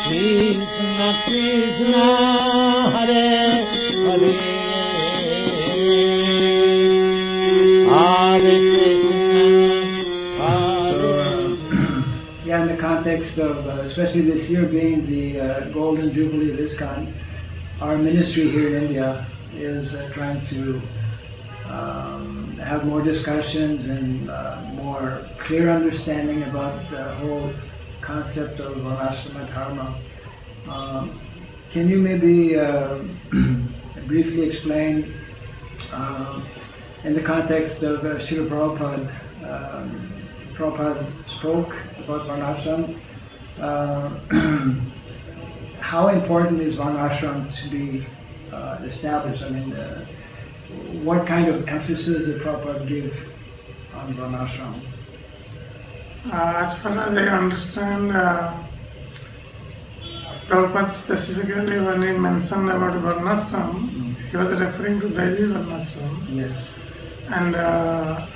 Krishna Krishna Hare Hare Hare Krishna Yeah, in the context of, especially this year being the Golden Jubilee of ISKCON, our ministry here in India is trying to have more discussions and more clear understanding about the whole concept of Varnasrama-Dharma. Can you maybe briefly explain, in the context of Srila Prabhupada, Prabhupada spoke about Varnashram, how important is Varnashram to be established? I mean, what kind of emphasis did Prabhupada give on Varnashram? As far as I understand, Prabhupada specifically when he mentioned about Varnashram, he was referring to Daivi Varnashram. Yes. And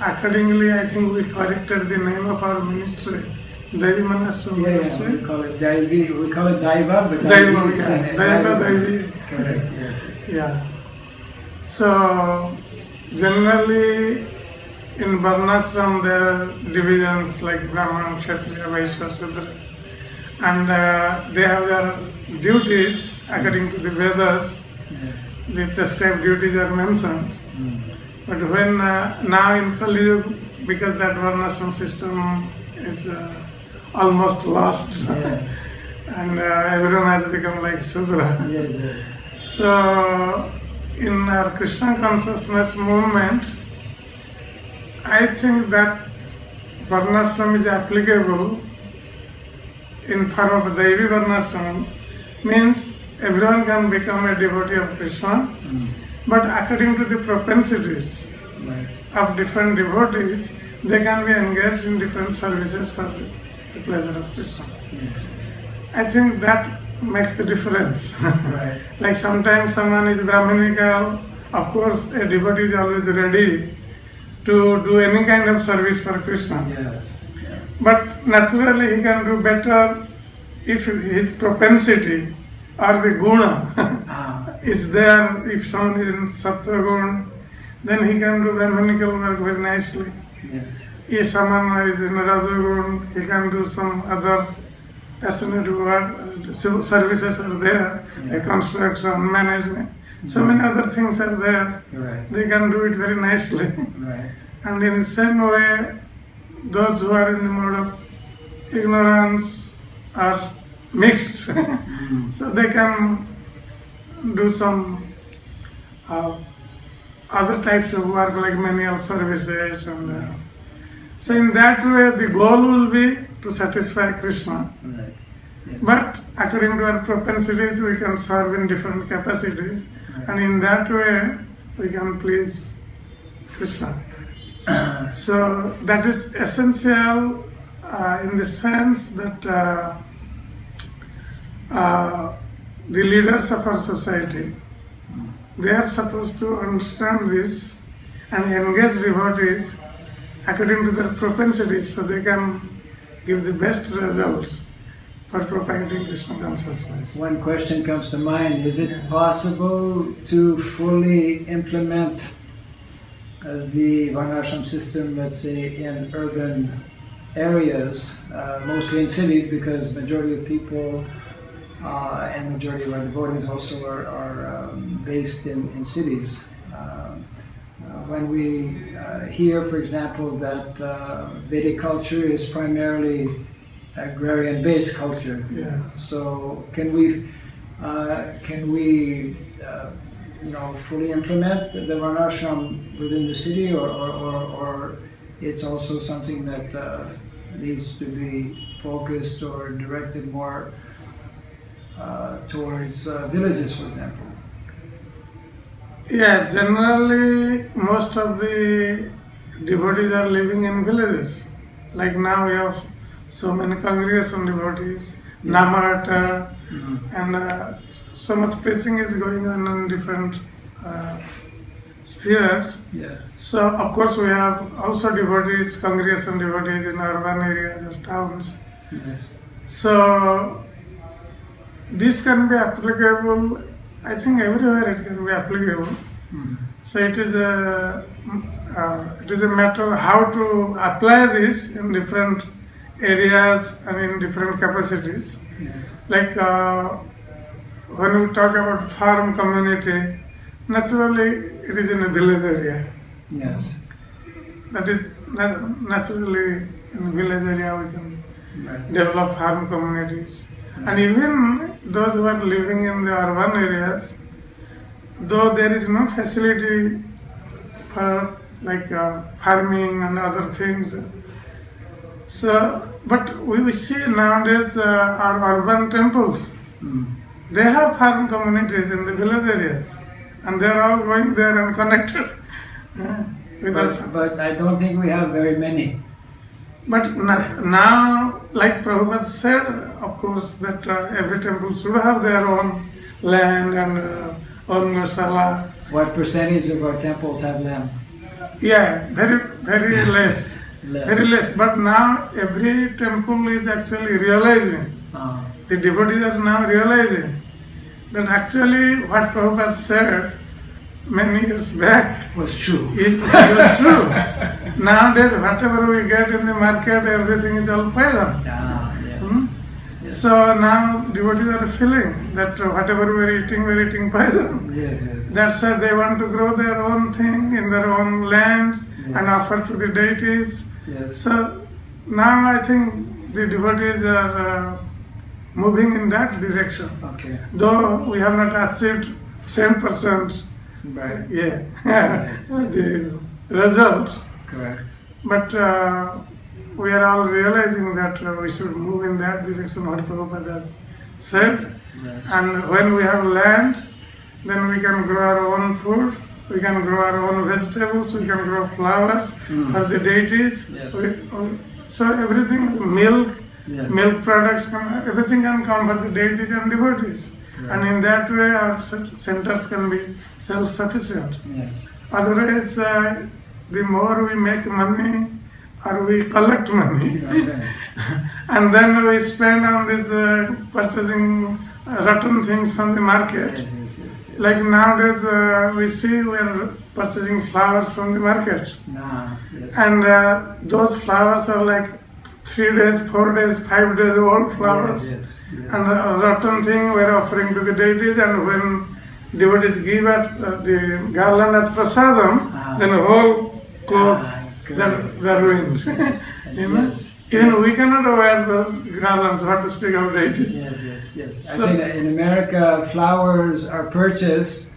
accordingly, I think we corrected the name of our ministry, Daivi Varnashram ministry. We call it Daivi, we call it Daiva, but Daiva, yeah. Daivi. Correct, yes. Yeah. So, generally, in Varnashram there are divisions like Brahman, Kshatriya, Vaishya, Shudra, and they have their duties according to the Vedas. The prescribed duties are mentioned. But when now in Kali Yuga, because that Varnashram system is almost lost, and everyone has become like Shudra. So, in our Krishna consciousness movement, I think that Varnashram is applicable in form of Daivi Varnashram, means everyone can become a devotee of Krishna, but according to the propensities of different devotees, they can be engaged in different services for the pleasure of Krishna. I think that makes the difference. Like sometimes someone is Brahminical, of course a devotee is always ready to do any kind of service for Krishna. But naturally he can do better if his propensity or the guna is there. If someone is in Sattva Guna, then he can do Brahminical work very nicely. If someone is in Rajaguna, he can do some other passionate work, services are there, like construction, management, so many other things are there. They can do it very nicely. And in the same way, those who are in the mode of ignorance are mixed, so they can do some other types of work like manual services, and so in that way the goal will be to satisfy Krishna. But according to our propensities, we can serve in different capacities, and in that way we can please Krishna. So that is essential in the sense that the leaders of our society, they are supposed to understand this and engage devotees according to their propensities, so they can give the best results for propagating Krishna consciousness. One question comes to mind: is it possible to fully implement the Varnashram system, let's say, in urban areas, mostly in cities, because majority of people and majority of our devotees also are based in cities. When we hear, for example, that Vedic culture is primarily agrarian-based culture, so can we fully implement the Varnashram within the city, or it's also something that needs to be focused or directed more towards villages, for example? Yeah, generally most of the devotees are living in villages. Like now we have so many congregation devotees, Namahata, and so much preaching is going on in different spheres. So of course we have also devotees, congregation devotees in urban areas or towns. So this can be applicable, I think everywhere it can be applicable. So it is a matter of how to apply this in different areas and in different capacities. Yes. Like when we talk about farm community, naturally it is in a village area. Yes. That is naturally in a village area we can Right. develop farm communities. And even those who are living in the urban areas, though there is no facility for like farming and other things, so but we see nowadays our urban temples, they have farm communities in the village areas, and they are all going there and connected. But I don't think we have very many. But now, like Prabhupada said, of course, that every temple should have their own land and own masala. What percentage of our temples have land? Yeah, very less. Very less. But now every temple is actually realizing, the devotees are now realizing that actually what Prabhupada said many years back Was true. it was true. Nowadays, whatever we get in the market, everything is all poison. Yes. Yes. So now devotees are feeling that whatever we're eating poison. Yes, yes. That's why they want to grow their own thing in their own land Yeah. and offer to the deities. Yes. So now I think the devotees are moving in that direction. Okay. Though we have not achieved 10%, Right. the result, Correct. but we are all realizing that we should move in that direction what Prabhupada has said. Right. And when we have land, then we can grow our own food, we can grow our own vegetables, we can grow flowers for the deities. Yes. So everything, milk, Yes. milk products, everything can come for the deities and devotees. Right. And in that way our centers can be self-sufficient. Yes. Otherwise, the more we make money or we collect money, Okay. and then we spend on this purchasing rotten things from the market. Yes, yes, yes. Like nowadays, we see we are purchasing flowers from the market, Nah, yes. and those flowers are like 3 days, 4 days, 5 days old flowers. Yes, yes, yes. And the rotten thing we are offering to the deities, and when devotees give at the garland at prasadam, then the whole clothes they're ruined. You know? Yes. Even we cannot wear those garlands, what to speak of deities. Yes, yes, yes. So- I think that in America, flowers are purchased,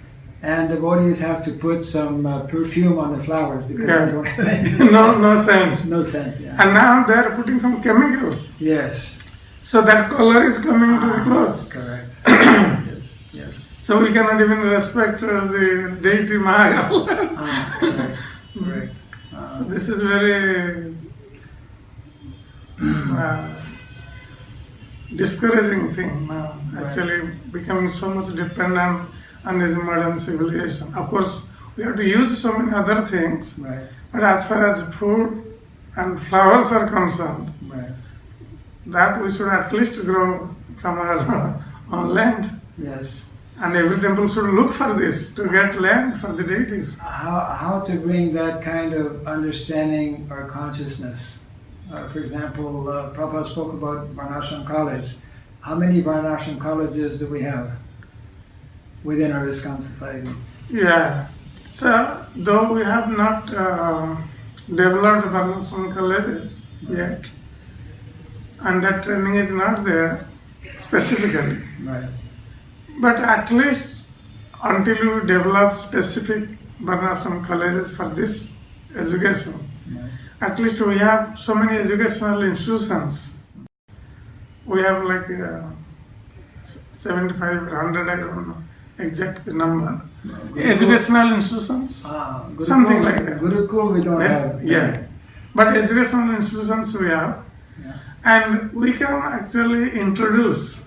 and devotees have to put some perfume on the flowers because Yeah. they don't have any No scent. no scent. Yeah. And now they are putting some chemicals, Yes. so that color is coming to the clothes. Correct. Yes. Yes. So we cannot even respect the deity Mahakal. Correct. Correct. So this is very discouraging thing now, actually becoming so much dependent on this modern civilization. Of course, we have to use so many other things, Right. but as far as food and flowers are concerned, Right. that we should at least grow from our own land. Yes. And every temple should look for this to get land for the deities. How to bring that kind of understanding or consciousness? For example, Prabhupada spoke about Varnashram College. How many Varnashram colleges do we have within our ISKCON society? Yeah. So, though we have not developed Varnasrama colleges yet, and that training is not there specifically, Right. but at least until we develop specific Varnasrama colleges for this education, Right. at least we have so many educational institutions. We have like 75 or 100, I don't know exact the number. Educational institutions, Gurukul, something like that. Gurukul we don't have. Yeah, but educational institutions we have, Yeah. and we can actually introduce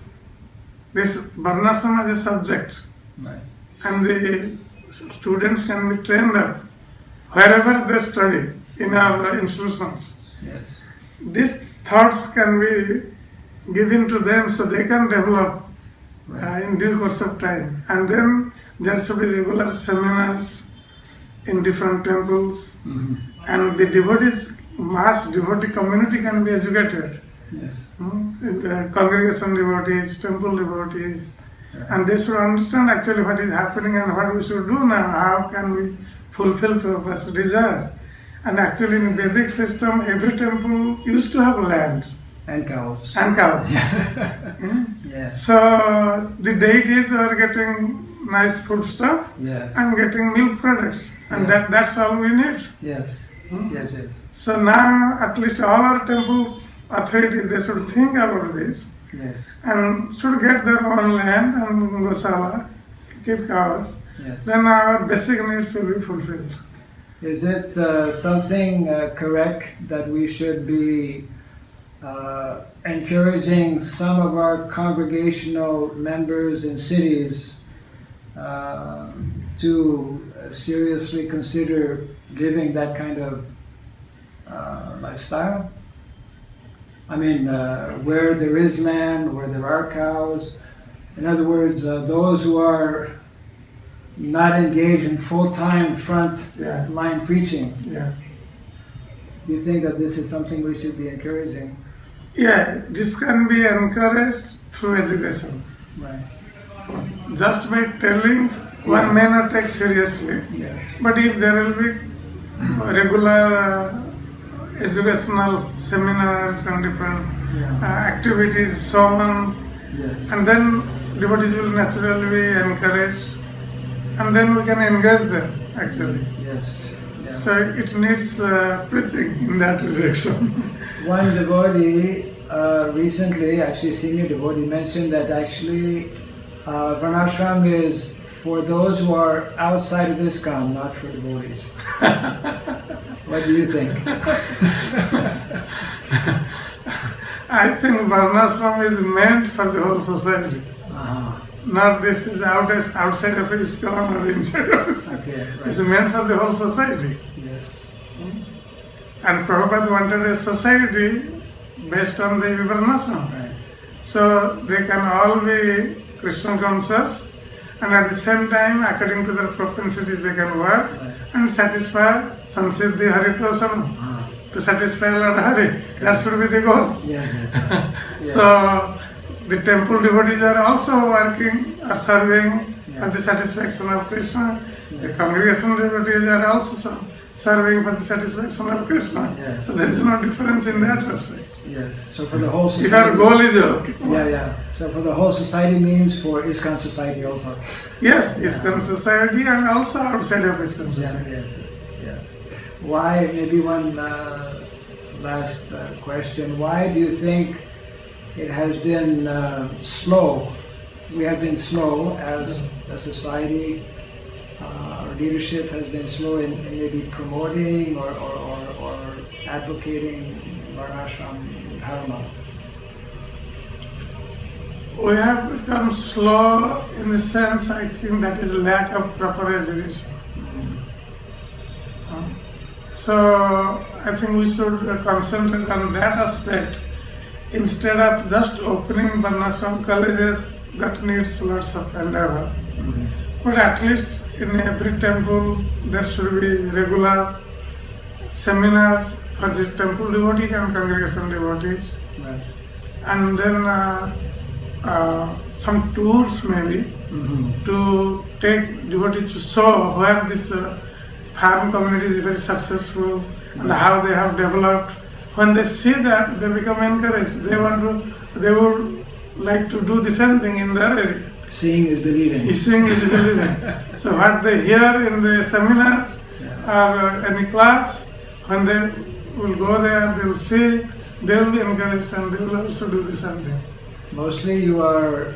this Varnasrama as a subject, Right. and the students can be trained up wherever they study in our institutions. Yes. These thoughts can be given to them so they can develop in due course of time. And then there should be regular seminars in different temples, and the devotees, mass devotee community can be educated. Yes. The congregation devotees, temple devotees, and they should understand actually what is happening and what we should do now, how can we fulfill Prabhupada's desire. And actually in Vedic system, every temple used to have land. And cows. And cows. Yes. So the deities are getting nice food stuff Yes. and getting milk products. And Yes. that's all we need. Yes. Yes. Yes. So now at least all our temple authorities, they should think about this Yes. and should get their own land and gosala, keep cows. Yes. Then our basic needs will be fulfilled. Is it something correct that we should be encouraging some of our congregational members in cities to seriously consider living that kind of lifestyle? I mean, where there is land, where there are cows. In other words, those who are not engaged in full-time front Yeah. line preaching. Yeah. Do you think that this is something we should be encouraging? Yeah, this can be encouraged through education. Right. Just by telling, one may not take seriously. Yes. But if there will be regular educational seminars and different activities, so on, Yes. and then devotees will naturally be encouraged, and then we can engage them actually. Yes. Yeah. So it needs preaching in that direction. One devotee recently, actually senior devotee, mentioned that actually Varnashram is for those who are outside of ISKCON, not for devotees. What do you think? I think Varnasrama is meant for the whole society. Not this is outside of ISKCON or inside of ISKCON. Okay, It's right. meant for the whole society. Yes. And Prabhupada wanted a society based on the Varnasrama. Right. So they can all be Krishna conscious, and at the same time, according to their propensity, they can work Right. and satisfy Sansiddhi Haritosana, to satisfy Lord Hari. That should be the goal. Yes, yes. Yes. So the temple devotees are also working or serving Yeah. for the satisfaction of Krishna. The Yes. congregation devotees are also serving for the satisfaction of Krishna. Yes. So there is no difference in that respect. Yes. So for the whole If society. our goal is okay. Yeah, yeah. So for the whole society means for ISKCON society also. Yes, ISKCON society and also outside of ISKCON Yeah, society. yes, yes. Why, maybe one last question, why do you think it has been slow? We have been slow as a society, our leadership has been slow in maybe promoting or advocating Varnasrama-Dharma. We have become slow in the sense, I think, that is lack of proper education. So I think we should concentrate on that aspect instead of just opening Varnasrama colleges that needs lots of endeavor. But at least in every temple there should be regular seminars for the temple devotees and congregation devotees. Right. And then some tours maybe to take devotees to show where this farm community is very successful and how they have developed. When they see that, they become encouraged. They would like to do the same thing in their area. Seeing is believing. Seeing is believing. So what they hear in the seminars or any class, when they will go there, they will see, they will be encouraged and they will also do the same thing. Mostly you are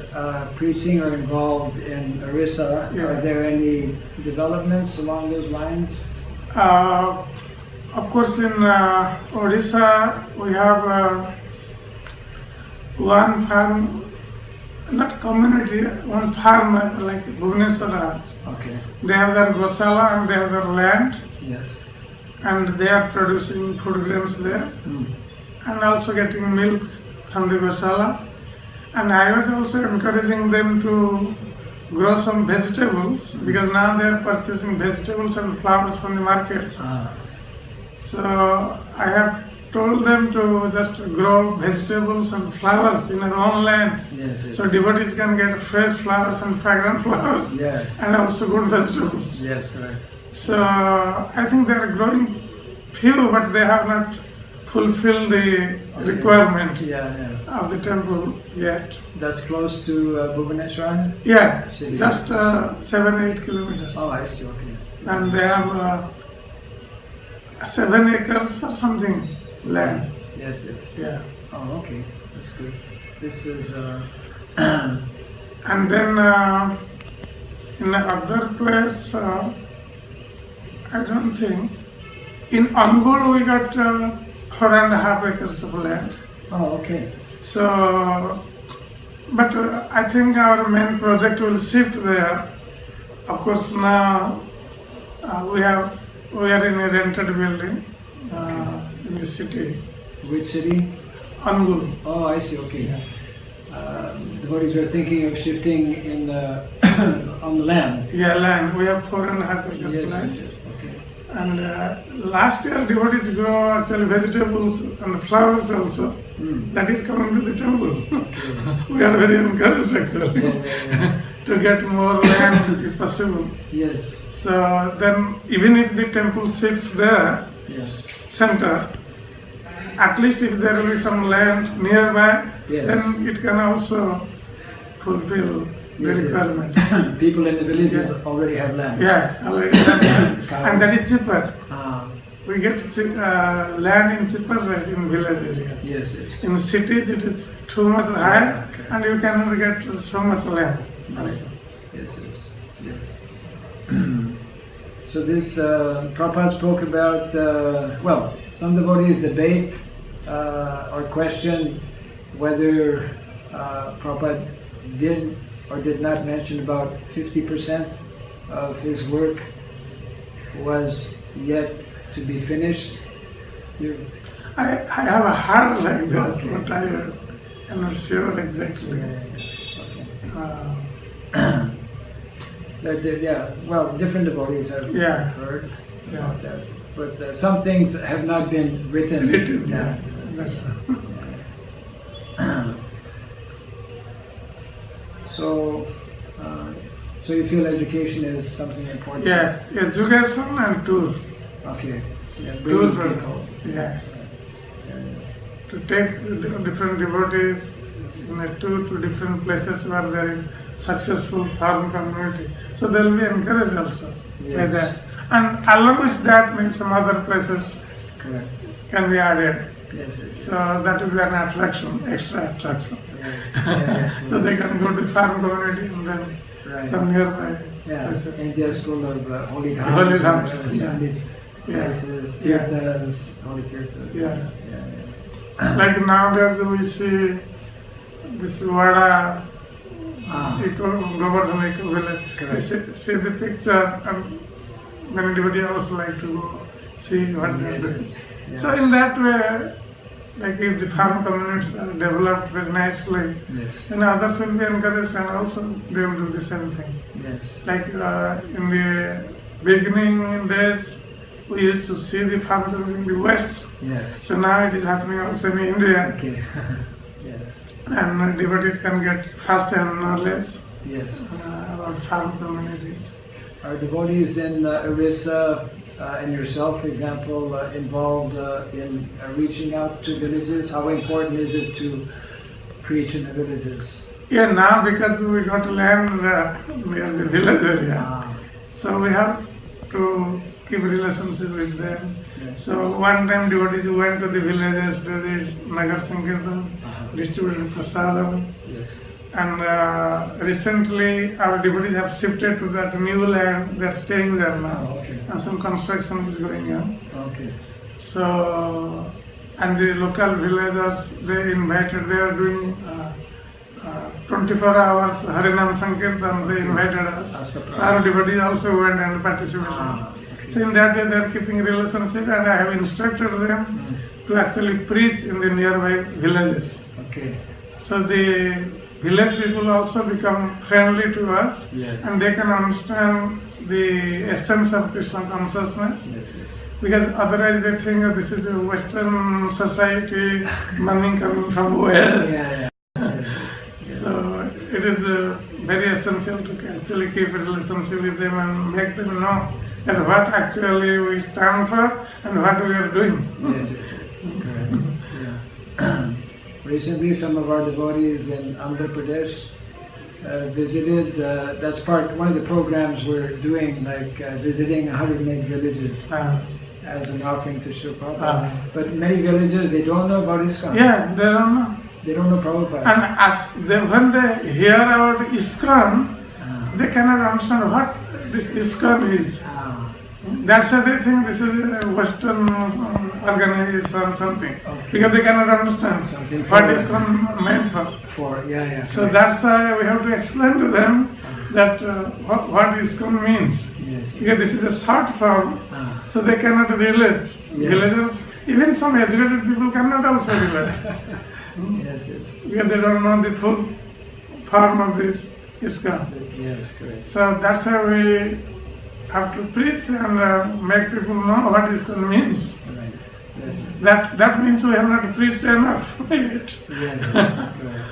preaching or involved in Orissa. Yeah. Are there any developments along those lines? Of course, in Odisha, we have one farm, not community, one farm like Bhubaneswar. Okay. They have their gosala and they have their land, Yes. and they are producing food grains there, and also getting milk from the gosala. And I was also encouraging them to grow some vegetables because now they are purchasing vegetables and flowers from the market. So I have told them to just grow vegetables and flowers in our own land. Yes. So devotees can get fresh flowers and fragrant flowers. Yes. And also good vegetables. Yes, correct. So I think they are growing few, but they have not fulfilled the requirement Yeah. of the temple yet. That's close to Bhubaneswar? Yeah, City. just 7-8 kilometers. Oh, I see, okay. And they have 7 acres or something land. Yes. Yeah. Oh, okay. That's good. This is... And then in another place, I don't think. In Angul we got 4.5 acres of land. Oh, okay. So, but I think our main project will shift there. Of course, now we are in a rented building in the city. Which city? Angul. Oh, I see, okay. Devotees are thinking of shifting in on the land. Yeah, land. We have 4.5 acres land. Yes, okay. And last year devotees grow actually vegetables and flowers also. That is coming to the temple. We are very encouraged actually to get more land if possible. Yes. So then even if the temple sits there, Yes. center, at least if there will be some land nearby, Yes. then it can also fulfill the Yes, yes. requirement. People in the villages already have land. Yeah, already have land. And that is cheaper. We get land in cheaper rate in village areas. Yes. In cities it is too much high Okay. and you cannot get so much land also. Yes. So this Prabhupada spoke about, some devotees debate or question whether Prabhupada did or did not mention about 50% of his work was yet to be finished. I have a heart like this, but I am not sure exactly. Different devotees have heard about that. But some things have not been written. Yeah. That's So you feel education is something important? yes, education and tour. Okay. Yeah, Tour, bringing people. yeah. To take different devotees in a tour to different places where there is successful farm community. So they will be encouraged also by that. And along with that means some other places Correct. can be added. Yes. So that will be an attraction, extra attraction. Yeah. So they can go to farm community and then Right. some nearby Yeah. places. India's full of holy dhams. Holy dhams, Splendid Yeah. places, Yeah. tirthas, holy tirthas. Yeah. Like nowadays we see this Vada Govardhan Eco Village. Correct. We see the picture and many devotees also like to go see what they are doing. Yes. So in that way, like if the farm communities are developed very nicely, Yes. then others will be encouraged and also they will do the same thing. Yes. Like in the beginning days, we used to see the farm community in the West. Yes. So now it is happening also in India. Okay. Yes. And devotees can get first-hand knowledge Yes. about farm communities. Are devotees in Orissa and yourself, for example, involved in reaching out to villages? How important is it to preach in the villages? Yeah, now because we got land near the village area, so we have to keep relationship with them. Yes. So one time devotees went to the villages, to the Nagar Sankirtan, distributed prasadam. Yes. And recently our devotees have shifted to that new land, they're staying there now. Oh, okay. And some construction is going on. Okay. So, and the local villagers, they invited, they are doing 24 hours Harinam Sankirtan, they invited us. So our devotees also went and participated. Okay. So in that way they are keeping relationship, and I have instructed them to actually preach in the nearby villages. Okay. So the village people also become friendly to us, Yes. and they can understand the essence of Krishna consciousness. Yes, yes. Because otherwise they think that this is a Western society, money coming from West. Yeah, yeah. So it is very essential to actually keep a relationship with them and make them know that what actually we stand for and what we are doing. Yes, yes, yes. Correct. Yeah. Recently, some of our devotees in Andhra Pradesh visited. That's one of the programs we're doing, like visiting 108 villages as an offering to Srila Prabhupada. But many villages, they don't know about ISKCON. Yeah, they don't know. They don't know Prabhupada. And when they hear about ISKCON, they cannot understand what this ISKCON is. That's why they think this is a Western organization something. Okay. Because they cannot understand Something what for- ISKCON meant for. Yeah. So correct. that's why we have to explain to them that what ISKCON means. Yes. Because this is a short form, Ah. so they cannot relate. Yes. Villagers, even some educated people cannot also relate. Yes, Because they don't know the full form of this ISKCON. yes, correct. So that's why we have to preach and make people know what ISKCON means. Right. Yes. That means we have not preached enough yet. Yes, correct.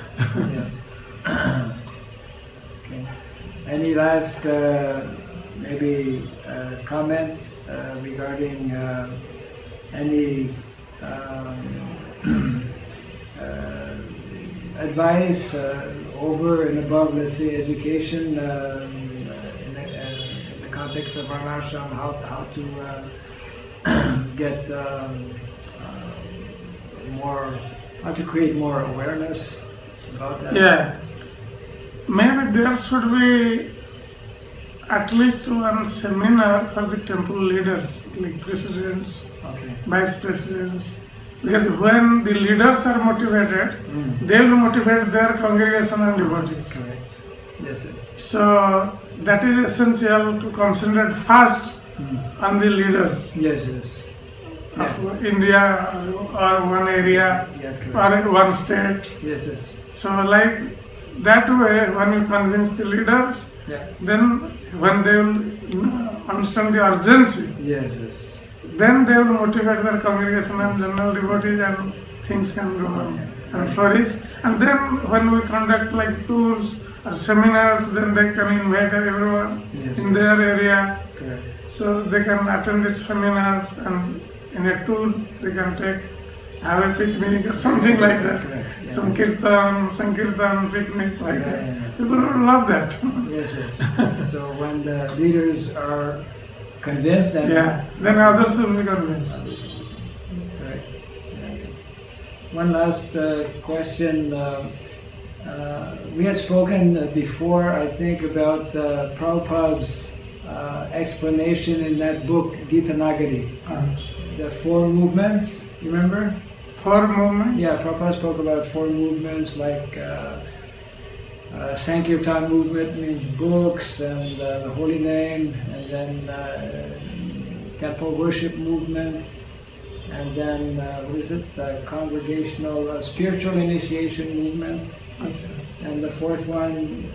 Yes. Okay. Any last maybe comment regarding any advice over and above, let's say, education in the context of Varnasrama, how to get how to create more awareness about that? Yeah. Maybe there should be at least one seminar for the temple leaders, like presidents, Okay. vice presidents. Because when the leaders are motivated, they will motivate their congregation and devotees. Correct. Yes, yes. So that is essential to concentrate first on the leaders Yes, yes. of India or one area Yeah, correct. or one state. Yes, yes. So like that way, when you convince the leaders, Yeah. then when they will understand the urgency, Yes, yes. then they will motivate their congregation and general devotees, and things can go on and flourish. And then when we conduct like tours or seminars, then they can invite everyone Yes. in their area, Correct. so they can attend the seminars, and in a tour they can have a picnic or something like that. Correct. Yeah. Some sankirtan picnic like that. Yeah. People would love that. Yes, yes. So when the leaders are convinced, and Yeah, then others will be convinced. Right. One last question. We had spoken before, I think, about Prabhupada's explanation in that book, Gita Nagari, the four movements. You remember? 4 movements. Yeah, Prabhupada spoke about four movements, like Sankirtan movement means books and the holy name, and then temple worship movement, and then what is it? Congregational spiritual initiation movement, That's it. and the fourth one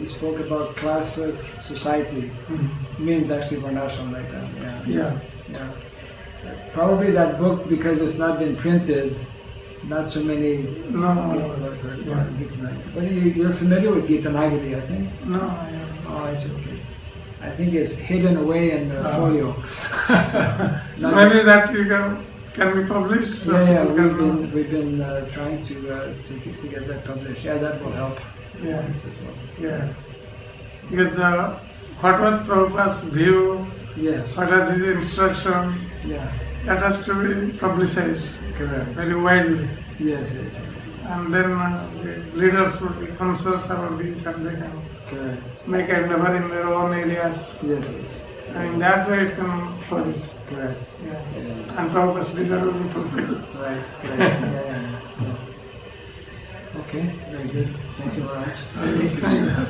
he spoke about classless society. It means actually Varnasrama like that. Yeah. Yeah. Yeah. Probably that book, because it's not been printed, not so many people No, have heard yeah. about Gita Nagari. But you're familiar with Gita Nagari, I think? No, I am. Oh, I see, okay. I think it's hidden away in the folio. So maybe that you can be published. So Yeah, people can know. we've been trying to get that published. Yeah, that will help. Yeah. As well. Yeah. Because what was Prabhupada's view, Yes. what was his instruction, Yeah. that has to be publicized Correct. very widely. Yes. Yes. And then the leaders would be conscious about this, and they can Correct. make endeavor in their own areas. Yes. And in that way it can flourish. Correct. Yeah. Yeah. And Prabhupada's desire will be fulfilled. Right. Yeah. Okay. Very good. Thank you very much.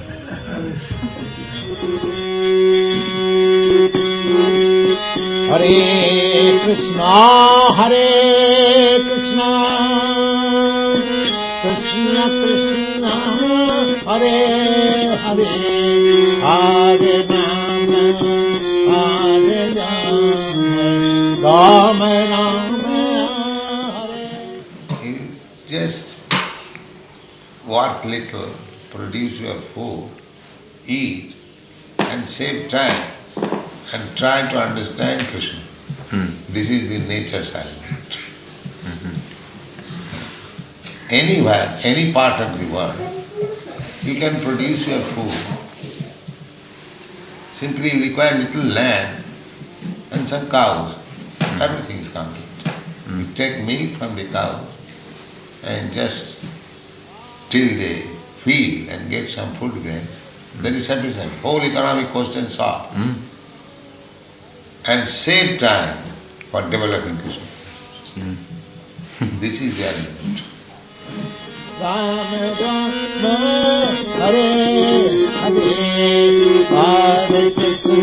Hare Krishna, Krishna Krishna Hare Hare Rama Rama Rama Hare. You just work little, produce your food, eat, and save time, and try to understand Krishna. This is the nature silence. Anywhere, any part of the world, you can produce your food. Simply you require little land and some cows. Everything is complete. You take milk from the cow and just till they feed and get some food grains, that is sufficient. Whole economic question solved. And save time for developing Krishna. This is the arrangement. Rama Rama Hare Hare Hare Krishna